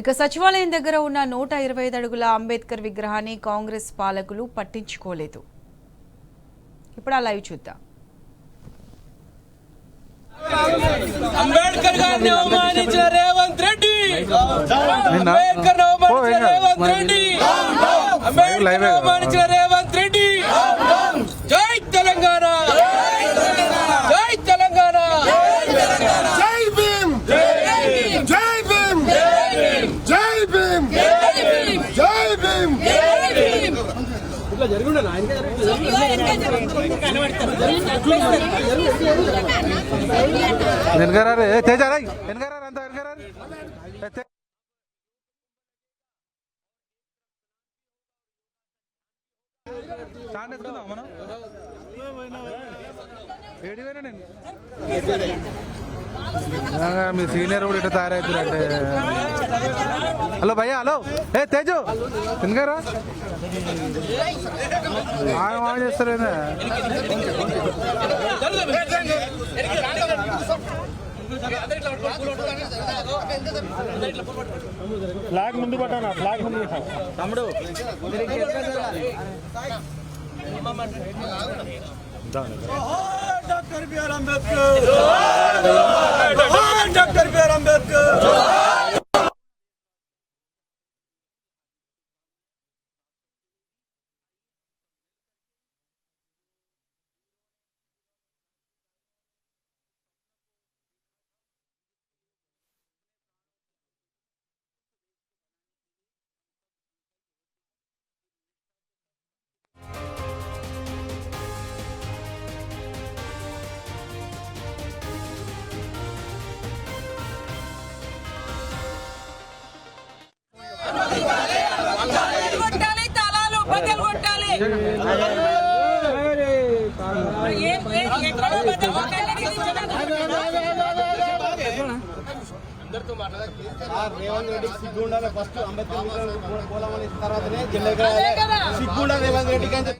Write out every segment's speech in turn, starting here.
ఇక సచివాలయం దగ్గర ఉన్న 125 అడుగుల అంబేద్కర్ విగ్రహాన్ని కాంగ్రెస్ పాలకులు పట్టించుకోలేదు. ఇప్పుడు ఆ లైవ్ చూద్దాం. అంబేద్కర్ గారిని అవమానించిన రేవంత్ రెడ్డి, అంబేద్కర్ అవమానించిన రేవంత్ రెడ్డి, అంబేద్కర్ అవమానించిన రేవంత్ రెడ్డి. జై తెలంగాణ, జై తెలంగాణ, జై భీమ్, జై భీమ్, జై భీమ్, జై భీమ్. మీ సీనియర్ కూడా ఇట్లా తయారవుతారంటే. హలో భయ్యా, హలో. ఏ తేజు ఎందుకరా చేస్తారు? ఫ్లాగ్ ముందు పట్టానా? ఫ్లాగ్ ముందు పెట్టా తమ్ముడు. Doctor BR Ambedkar, doctor BR Ambedkar. Revanth రెడ్డికి సిగ్గు ఉండాలి. ఫస్ట్ అంబేద్కర్ పోలామని తర్వాతనే జెండా సిగ్గు ఉండాలి రేవంత్ రెడ్డికి అని.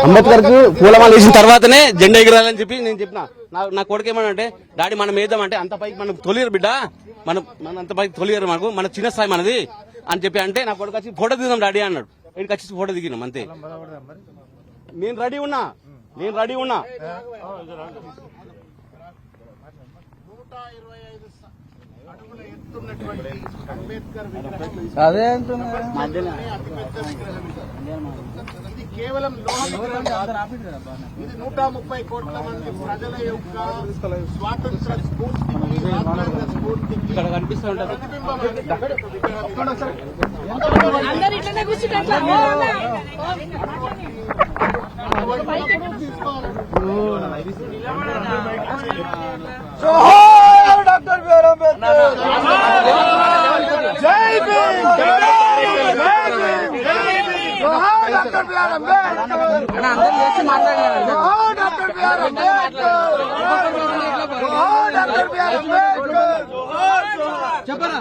అంబేద్కర్ కు పూలమాల వేసిన తర్వాతనే జెండా ఎగరాలని చెప్పి నేను చెప్పిన. నా కొడుకు ఏమనంటే, డాడీ మనం వేద్దామంటే అంత పైకి మనం తొలియరు బిడ్డ, మన అంత పైకి తొలియరు, మనకు మన చిన్న స్థాయి మనది అని చెప్పి అంటే నా కొడుకు వచ్చి ఫోటో దిగుదాం డాడీ అన్నాడు. ఇక్కడికి వచ్చి ఫోటో దిగినాం అంతే. నేను రెడీ ఉన్నా. అదే ఇది కేవలం ఇది 130 కోట్ల మంది ప్రజల యొక్క స్వాతంత్ర స్ఫూర్తికి, రాజ్యాంగ స్ఫూర్తికి డాక్టర్ బిఆర్ అంబేద్కర్. జై Bhim, doctor BR Ambedkar. Doctor BR Ambedkar. Doctor BR Ambedkar. చెప్పరా.